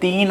3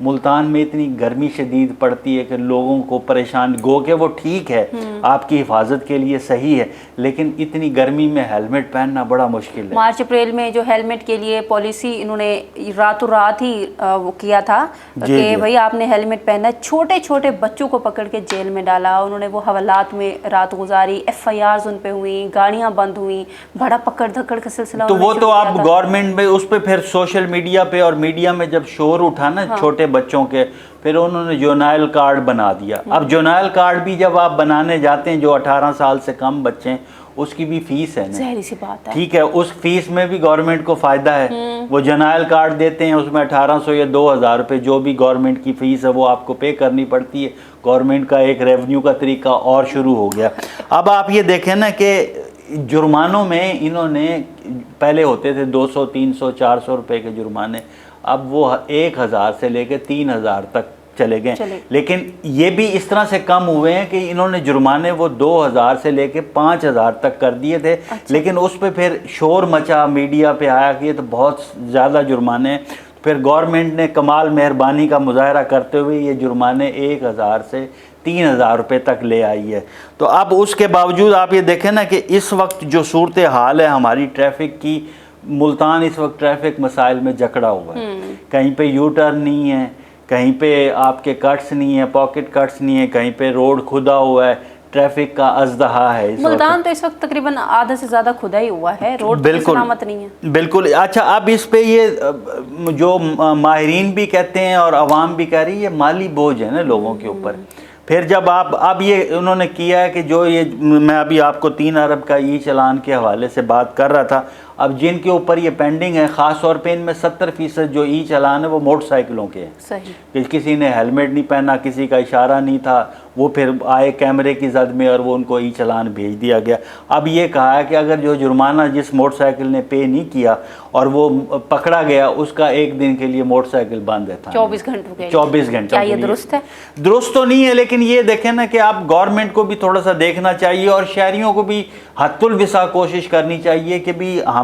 ملتان میں اتنی گرمی شدید پڑتی ہے کہ لوگوں کو پریشان، گو کہ وہ ٹھیک ہے آپ کی حفاظت کے لیے صحیح ہے، لیکن اتنی گرمی میں ہیلمٹ پہننا بڑا مشکل ہے۔ مارچ اپریل میں جو ہیلمٹ کے لیے پالیسی انہوں نے راتوں رات ہی وہ کیا تھا کہ بھئی آپ نے ہیلمٹ پہننا ہے، چھوٹے چھوٹے بچوں کو پکڑ کے جیل میں ڈالا، انہوں نے وہ حوالات میں رات گزاری، FIRs ان پہ ہوئیں، گاڑیاں بند ہوئیں، بڑا پکڑ دھکڑ کا سلسلہ۔ تو وہ تو آپ گورنمنٹ میں اس پہ پھر سوشل میڈیا پہ اور میڈیا میں جب شور اٹھا نا چھوٹے بچوں کے، پھر انہوں نے جونائل کارڈ بنا دیا۔ اب جونائل کارڈ بھی جب آپ بنانے جاتے ہیں، جو 18 سال سے کم بچے ہیں، اس کی بھی فیس ہے نا، ظاہری سی بات ہے، ٹھیک ہے، اس فیس میں بھی گورنمنٹ کو فائدہ ہے۔ وہ جونائل کارڈ دیتے ہیں، اس میں 1800 یا 2000 روپے جو بھی گورنمنٹ کی فیس ہے وہ آپ کو پے کرنی پڑتی ہے۔ گورنمنٹ کا ایک ریونیو کا طریقہ اور شروع ہو گیا۔ اب آپ یہ دیکھیں نا کہ جرمانوں میں انہوں نے پہلے ہوتے تھے 200 300 400 روپے کے جرمانے، اب وہ 1000 سے لے کے 3000 تک چلے گئے، لیکن یہ بھی اس طرح سے کم ہوئے ہیں کہ انہوں نے جرمانے وہ 2000 سے لے کے 5000 تک کر دیے تھے، لیکن اس پہ پھر شور مچا، میڈیا پہ آیا کہ یہ تو بہت زیادہ جرمانے ہیں، پھر گورنمنٹ نے کمال مہربانی کا مظاہرہ کرتے ہوئے یہ جرمانے 1000 سے 3000 روپے تک لے آئی ہے۔ تو اب اس کے باوجود آپ یہ دیکھیں نا کہ اس وقت جو صورتحال ہے ہماری ٹریفک کی، ملتان اس وقت ٹریفک مسائل میں جکڑا ہوا ہے، کہیں پہ یو ٹرن نہیں ہے، کہیں پہ آپ کے کٹس نہیں ہیں، پاکٹ کٹس نہیں ہیں، کہیں پہ روڈ کھدا ہوا ہے، ٹریفک کا ازدہا ہے۔ ملتان تو اس وقت تقریباً آدھا سے زیادہ کھدا ہی ہوا ہے، روڈ کی سلامت نہیں ہے۔ بالکل۔ اچھا، اب اس پہ یہ جو ماہرین بھی کہتے ہیں اور عوام بھی کہہ رہی ہے، یہ مالی بوجھ ہے نا لوگوں کے اوپر۔ پھر جب اب یہ انہوں نے کیا ہے کہ جو یہ میں ابھی آپ کو 3 ارب کا ای چلان کے حوالے سے بات کر رہا تھا، اب جن کے اوپر یہ پینڈنگ ہے، خاص طور پہ ان میں 70% جو ای چلان ہے وہ موٹر سائیکلوں کے ہیں۔ صحیح، کہ کسی نے ہیلمٹ نہیں پہنا، کسی کا اشارہ نہیں تھا، وہ پھر آئے کیمرے کی زد میں اور وہ ان کو ای چلان بھیج دیا گیا۔ اب یہ کہا ہے کہ اگر جو جرمانہ جس موٹر سائیکل نے پے نہیں کیا اور وہ پکڑا گیا، اس کا 1 دن کے لیے موٹر سائیکل بند ہے، 24 گھنٹوں کے 24 گھنٹوں۔ کیا یہ درست ہے؟ درست تو نہیں ہے، لیکن یہ دیکھیں نا کہ آپ گورنمنٹ کو بھی تھوڑا سا دیکھنا چاہیے اور شہریوں کو بھی حد الوسع کوشش کرنی چاہیے کہ بھی ہم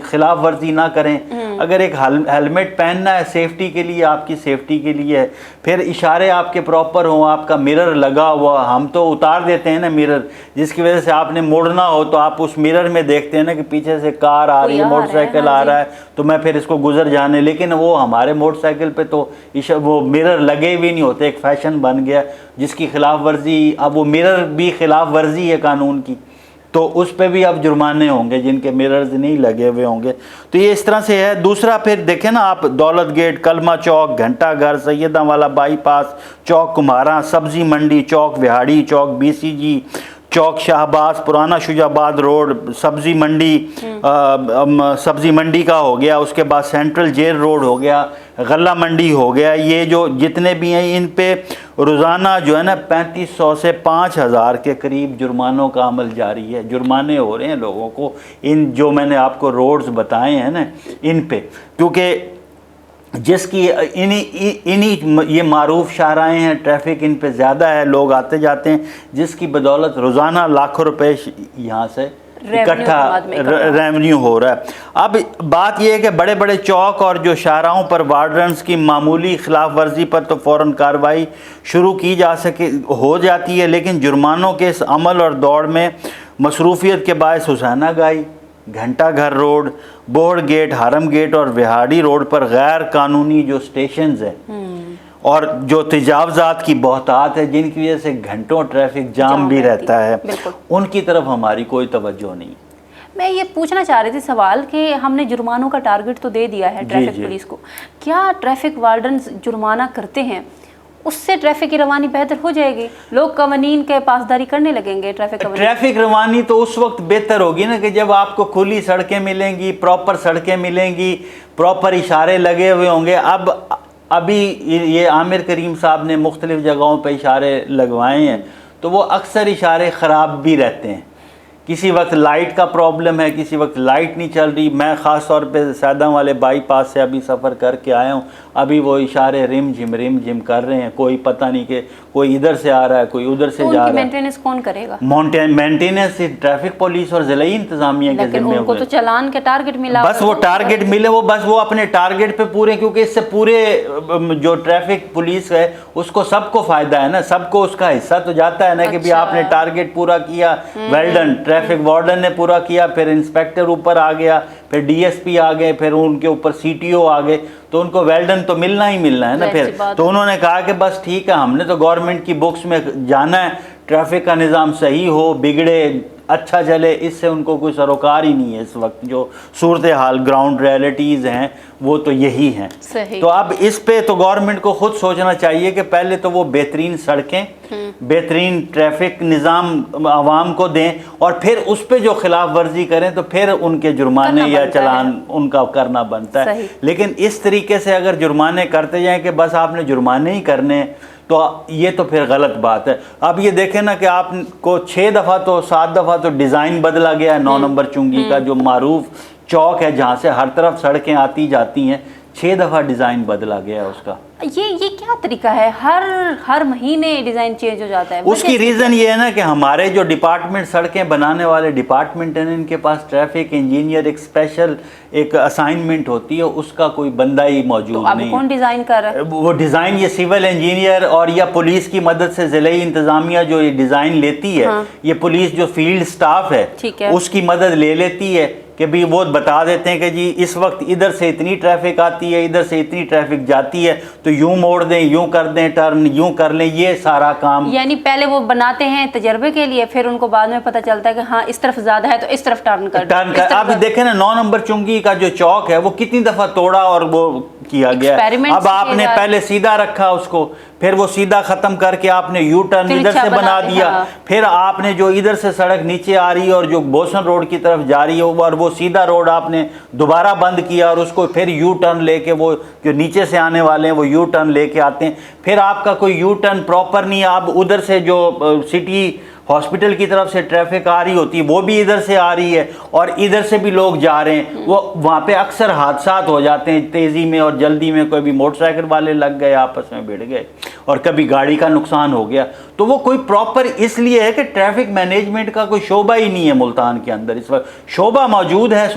خلاف ورزی نہ کریں۔ اگر ایک ہیلمٹ پہننا ہے سیفٹی کے لیے، آپ کی سیفٹی کے لیے ہے، پھر اشارے آپ کے پراپر ہوں، آپ کا مرر لگا ہوا، ہم تو اتار دیتے ہیں نا مرر، جس کی وجہ سے آپ نے مڑنا ہو تو آپ اس مرر میں دیکھتے ہیں نا کہ پیچھے سے کار آ رہی ہے، موٹر سائیکل آ رہا ہے، تو میں پھر اس کو گزر جانے، لیکن وہ ہمارے موٹر سائیکل پہ تو وہ مرر لگے بھی نہیں ہوتے، ایک فیشن بن گیا جس کی خلاف ورزی، اب وہ مرر بھی خلاف ورزی ہے قانون کی، تو اس پہ بھی اب جرمانے ہوں گے جن کے مررز نہیں لگے ہوئے ہوں گے۔ تو یہ اس طرح سے ہے۔ دوسرا پھر دیکھیں نا آپ، دولت گیٹ، کلمہ چوک، گھنٹہ گھر، سیدہ والا بائی پاس، چوک کمہاراں، سبزی منڈی، چوک وہاڑی، چوک BCG، چوک شہباز، پرانا شجاباد روڈ، سبزی منڈی کا ہو گیا، اس کے بعد سینٹرل جیل روڈ ہو گیا، غلہ منڈی ہو گیا، یہ جو جتنے بھی ہیں ان پہ روزانہ جو ہے نا 3500 سے 5000 کے قریب جرمانوں کا عمل جاری ہے، جرمانے ہو رہے ہیں لوگوں کو، ان جو میں نے آپ کو روڈز بتائے ہیں نا ان پہ، کیونکہ جس کی انہی یہ معروف شاہراہیں ہیں، ٹریفک ان پہ زیادہ ہے، لوگ آتے جاتے ہیں، جس کی بدولت روزانہ لاکھوں روپے یہاں سے اکٹھا ریونیو ہو رہا ہے۔ اب بات یہ ہے کہ بڑے بڑے چوک اور جو شاہراہوں پر وارڈنز کی معمولی خلاف ورزی پر تو فوراً کارروائی شروع کی ہو جاتی ہے، لیکن جرمانوں کے اس عمل اور دوڑ میں مصروفیت کے باعث حسینہ گائی، گھنٹہ گھر روڈ، بوہڑ گیٹ، حرم گیٹ اور وہاڑی روڈ پر غیر قانونی جو سٹیشنز ہیں اور جو تجاوزات کی بہتات ہے، جن کی وجہ سے گھنٹوں ٹریفک جام بھی رہتا ہے، ان کی طرف ہماری کوئی توجہ نہیں۔ میں یہ پوچھنا چاہ رہی تھی سوال کہ ہم نے جرمانوں کا ٹارگٹ تو دے دیا ہے ٹریفک پولیس کو، کیا ٹریفک وارڈنز جرمانہ کرتے ہیں اس سے ٹریفک کی روانی بہتر ہو جائے گی؟ لوگ قوانین کے پاسداری کرنے لگیں گے، ٹریفک روانی تو اس وقت بہتر ہوگی نا کہ جب آپ کو کھلی سڑکیں ملیں گی، پراپر سڑکیں ملیں گی، پراپر اشارے لگے ہوئے ہوں گے۔ ابھی یہ عامر کریم صاحب نے مختلف جگہوں پہ اشارے لگوائے ہیں، تو وہ اکثر اشارے خراب بھی رہتے ہیں، کسی وقت لائٹ کا پرابلم ہے، کسی وقت لائٹ نہیں چل رہی. میں خاص طور پہ سیداں والے بائی پاس سے ابھی سفر کر کے آیا ہوں، ابھی وہ اشارے رم جھم کر رہے ہیں، کوئی پتہ نہیں کہ کوئی ادھر سے آ رہا ہے کوئی ادھر سے جا رہا ہے. مینٹیننس کون کرے گا؟ مینٹیننس ٹریفک پولیس اور ضلعی انتظامیہ کے ذمہ ان کو تو چلان کے ٹارگٹ ملا، بس وہ ٹارگٹ ملے، وہ بس وہ اپنے ٹارگٹ پہ پورے، کیونکہ اس سے پورے جو ٹریفک پولیس ہے اس کو سب کو فائدہ ہے نا، سب کو اس کا حصہ تو جاتا ہے نا کہ بھی آپ نے ٹارگٹ پورا کیا، ویل ڈن. ٹریفک وارڈن نے پورا کیا، پھر انسپیکٹر اوپر آ گیا، پھر ڈی ایس پی آ گئے، پھر ان کے اوپر سی ٹی او آ گئے، تو ان کو ویل ڈن تو ملنا ہی ملنا ہے نا. پھر تو انہوں نے کہا کہ بس ٹھیک ہے، ہم نے تو گورنمنٹ کی بکس میں جانا ہے، ٹریفک کا نظام صحیح ہو، بگڑے اچھا چلے، اس سے ان کو کوئی سروکار ہی نہیں ہے. اس وقت جو صورتحال گراؤنڈ ریئلٹیز ہیں وہ تو یہی ہیں. تو اب اس پہ تو گورنمنٹ کو خود سوچنا چاہیے کہ پہلے تو وہ بہترین سڑکیں، بہترین ٹریفک نظام عوام کو دیں، اور پھر اس پہ جو خلاف ورزی کریں تو پھر ان کے جرمانے یا چلان ان کا کرنا بنتا ہے. لیکن اس طریقے سے اگر جرمانے کرتے جائیں کہ بس آپ نے جرمانے ہی کرنے تو یہ تو پھر غلط بات ہے. اب یہ دیکھیں نا کہ آپ کو 6 دفعہ تو 7 دفعہ تو ڈیزائن بدلا گیا ہے 9 نمبر چنگی کا، جو معروف چوک ہے جہاں سے ہر طرف سڑکیں آتی جاتی ہیں، 6 دفعہ ڈیزائن بدلا گیا ہے اس کا. یہ کیا طریقہ ہے؟ ہر مہینے ڈیزائن چینج ہو جاتا ہے. اس کی ریزن یہ ہے نا کہ ہمارے جو ڈپارٹمنٹ سڑکیں بنانے والے ڈپارٹمنٹ ہیں، ان کے پاس ٹریفک انجینئر ایک اسپیشل ایک اسائنمنٹ ہوتی ہے، اس کا کوئی بندہ ہی موجود نہیں. کون ڈیزائن کر رہا ہے وہ ڈیزائن؟ یہ سول انجینئر اور یا پولیس کی مدد سے ضلعی انتظامیہ جو یہ ڈیزائن لیتی ہے، یہ پولیس جو فیلڈ سٹاف ہے اس کی مدد لے لیتی ہے کہ بھی وہ بتا دیتے ہیں کہ جی اس وقت ادھر سے اتنی ٹریفک آتی ہے، ادھر سے اتنی ٹریفک جاتی ہے، تو یوں موڑ دیں، یوں کر دیں، ٹرن یوں کر لیں. یہ سارا کام یعنی پہلے وہ بناتے ہیں تجربے کے لیے، پھر ان کو بعد میں پتہ چلتا ہے کہ ہاں اس طرف زیادہ ہے تو اس طرف ٹرن کر. آپ دیکھیں نا 9 نمبر چنگی کا جو چوک ہے وہ کتنی دفعہ توڑا اور وہ کیا گیا. اب آپ نے پہلے سیدھا رکھا اس کو، پھر وہ سیدھا ختم کر کے آپ نے یو ٹرن ادھر سے بنا دیا، پھر آپ نے جو ادھر سے سڑک نیچے آ رہی ہے اور جو بوسن روڈ کی طرف جا رہی ہے اور وہ سیدھا روڈ آپ نے دوبارہ بند کیا، اور اس کو پھر یو ٹرن لے کے وہ جو نیچے سے آنے والے ہیں وہ یو ٹرن لے کے آتے ہیں. پھر آپ کا کوئی یو ٹرن پراپر نہیں ہے. اب ادھر سے جو سٹی ہاسپٹل کی طرف سے ٹریفک آ رہی ہوتی ہے وہ بھی ادھر سے آ رہی ہے، اور ادھر سے بھی لوگ جا رہے ہیں. وہ وہاں پہ اکثر حادثات ہو جاتے ہیں تیزی میں اور جلدی میں، کوئی بھی موٹر سائیکل والے لگ گئے، آپس میں بھڑ گئے، اور کبھی گاڑی کا نقصان ہو گیا. تو وہ کوئی پراپر اس لیے ہے کہ ٹریفک مینجمنٹ کا کوئی شعبہ ہی نہیں ہے ملتان کے اندر. اس وقت شعبہ موجود ہے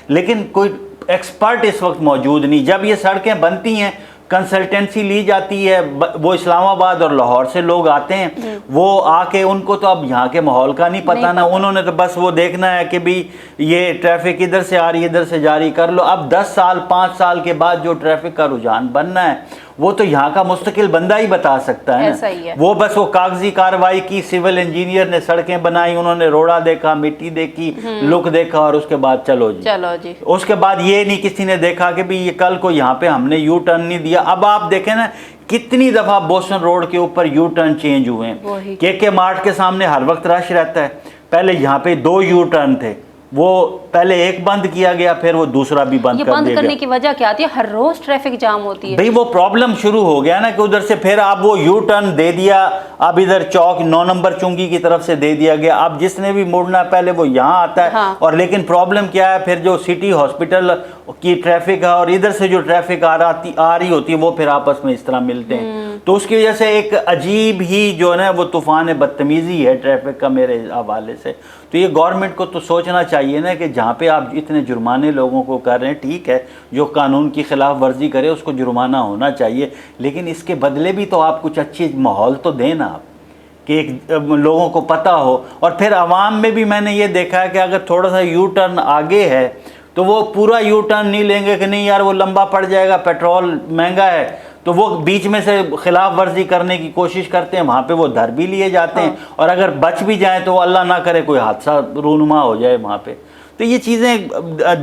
لیکن کوئی ایکسپرٹ اس وقت موجود نہیں. جب یہ سڑکیں بنتی ہیں کنسلٹنسی لی جاتی ہے، وہ اسلام آباد اور لاہور سے لوگ آتے ہیں، وہ آ کے ان کو تو اب یہاں کے ماحول کا نہیں پتہ نا، انہوں نے تو بس وہ دیکھنا ہے کہ بھی یہ ٹریفک ادھر سے آ رہی ہے ادھر سے جاری کر لو. اب 10 سال 5 سال کے بعد جو ٹریفک کا رجحان بننا ہے وہ تو یہاں کا مستقل بندہ ہی بتا سکتا ہے نا. وہ بس وہ کاغذی کارروائی کی، سول انجینئر نے سڑکیں بنائی، انہوں نے روڑا دیکھا، مٹی دیکھی، لک دیکھا، اور اس کے بعد چلو جی. اس کے بعد یہ نہیں کسی نے دیکھا کہ بھی یہ کل کو یہاں پہ ہم نے یو ٹرن نہیں دیا. اب آپ دیکھیں نا کتنی دفعہ بوسن روڈ کے اوپر یو ٹرن چینج ہوئے ہیں. کے مارٹ کے سامنے ہر وقت رش رہتا ہے. پہلے یہاں پہ 2 یو ٹرن تھے، وہ پہلے ایک بند کیا گیا، پھر وہ دوسرا بھی بند کر دیا گیا. بند کرنے کی وجہ کیا آتی ہے؟ ہر روز ٹریفک جام ہوتی ہے. بھئی وہ پرابلم شروع ہو گیا نا کہ ادھر سے پھر اب وہ یو ٹرن دے دیا، اب ادھر چوک 9 نمبر چنگی کی طرف سے دے دیا گیا. اب جس نے بھی مڑنا پہلے وہ یہاں آتا ہے. اور لیکن پرابلم کیا ہے، پھر جو سٹی ہاسپٹل کی ٹریفک ہے اور ادھر سے جو ٹریفک آ رہی ہوتی ہے وہ پھر آپس میں اس طرح ملتے ہیں. تو اس کی وجہ سے ایک عجیب ہی جو ہے نا وہ طوفان بدتمیزی ہے ٹریفک کا میرے حوالے سے. تو یہ گورنمنٹ کو تو سوچنا چاہیے نا کہ جہاں پہ آپ اتنے جرمانے لوگوں کو کر رہے ہیں، ٹھیک ہے جو قانون کی خلاف ورزی کرے اس کو جرمانہ ہونا چاہیے، لیکن اس کے بدلے بھی تو آپ کچھ اچھی ماحول تو دیں نا آپ، کہ لوگوں کو پتہ ہو. اور پھر عوام میں بھی میں نے یہ دیکھا ہے کہ اگر تھوڑا سا یو ٹرن آگے ہے تو وہ پورا یو ٹرن نہیں لیں گے کہ نہیں یار وہ لمبا پڑ جائے گا، پیٹرول مہنگا ہے، تو وہ بیچ میں سے خلاف ورزی کرنے کی کوشش کرتے ہیں. وہاں پہ وہ دھر بھی لیے جاتے ہیں، اور اگر بچ بھی جائیں تو اللہ نہ کرے کوئی حادثہ رونما ہو جائے وہاں پہ. تو یہ چیزیں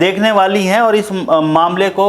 دیکھنے والی ہیں، اور اس معاملے کو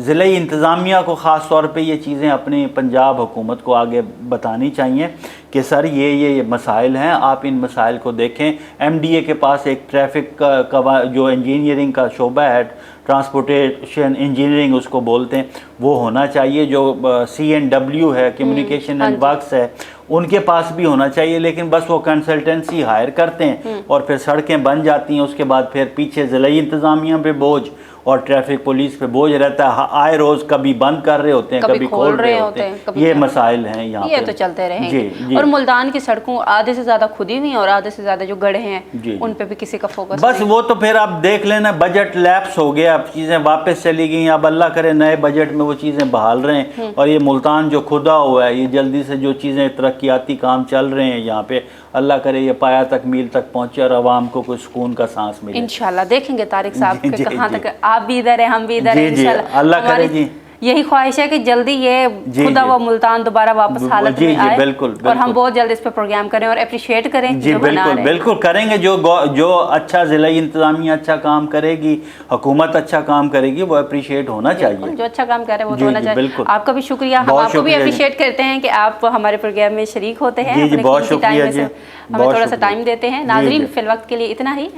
ضلعی انتظامیہ کو خاص طور پہ یہ چیزیں اپنی پنجاب حکومت کو آگے بتانی چاہیے کہ سر یہ مسائل ہیں، آپ ان مسائل کو دیکھیں۔ ایم ڈی اے کے پاس ایک ٹریفک کا جو انجینئرنگ کا شعبہ ہے، ٹرانسپورٹیشن انجینئرنگ اس کو بولتے ہیں، وہ ہونا چاہیے۔ جو CNW ہے، کمیونیکیشن اینڈ ورکس ہے، ان کے پاس بھی ہونا چاہیے، لیکن بس وہ کنسلٹنسی ہائر کرتے ہیں اور پھر سڑکیں بن جاتی ہیں، اس کے بعد پھر پیچھے ضلعی انتظامیہ پہ بوجھ اور ٹریفک پولیس پہ بوجھ رہتا ہے، آئے روز کبھی بند کر رہے ہوتے ہیں، کبھی کھول رہے ہوتے ہیں۔ یہ مسائل ہیں یہاں پہ، یہ تو چلتے رہیں گے۔ اور ملتان کی سڑکوں آدھے سے زیادہ کھدی ہوئی ہیں اور آدھے سے زیادہ جو گڑھے ہیں ان پہ بھی کسی کا فوکس بس وہ تو پھر آپ دیکھ لینا، بجٹ لیپس ہو گیا، اب چیزیں واپس چلی گئیں، اب اللہ کرے نئے بجٹ میں وہ چیزیں بحال رہے ہیں۔ اور یہ ملتان جو کھدا ہوا ہے، یہ جلدی سے جو چیزیں ترقیاتی کام چل رہے ہیں یہاں پہ، اللہ کرے یہ پایا تکمیل تک پہنچے اور عوام کو کوئی سکون کا سانس ملے انشاءاللہ۔ دیکھیں گے طارق صاحب کہ کہاں تک آپ بھی ادھر ہیں، ہم بھی ادھر ہیں جی انشاءاللہ۔ اللہ کرے جی، یہی خواہش ہے کہ جلدی یہ خدا و ملتان دوبارہ واپس حالت میں آئے، بالکل، اور ہم بہت جلد اس پہ پروگرام کریں اور اپریشیٹ کریں۔ جی بالکل بالکل کریں گے، جو اچھا ضلعی انتظامیہ اچھا کام کرے گی، حکومت اچھا کام کرے گی، وہ اپریشیٹ ہونا چاہیے۔ جو اچھا کام کر رہے ہیں وہ تو ہونا چاہیے۔ آپ کا بھی شکریہ، ہم آپ کو بھی اپریشیٹ کرتے ہیں کہ آپ ہمارے پروگرام میں شریک ہوتے ہیں، اپنے قیمتی ٹائم میں سے ہمیں تھوڑا سا ٹائم دیتے ہیں۔ ناظرین فی الوقت کے لیے اتنا ہی،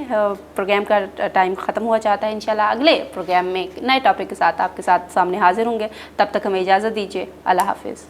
پروگرام کا ٹائم ختم ہوا چاہتا ہے۔ انشاءاللہ اگلے پروگرام میں نئے ٹاپک کے ساتھ آپ کے ساتھ سامنے حاضر ہوں گے، تب تک ہمیں اجازت دیجیے، اللہ حافظ۔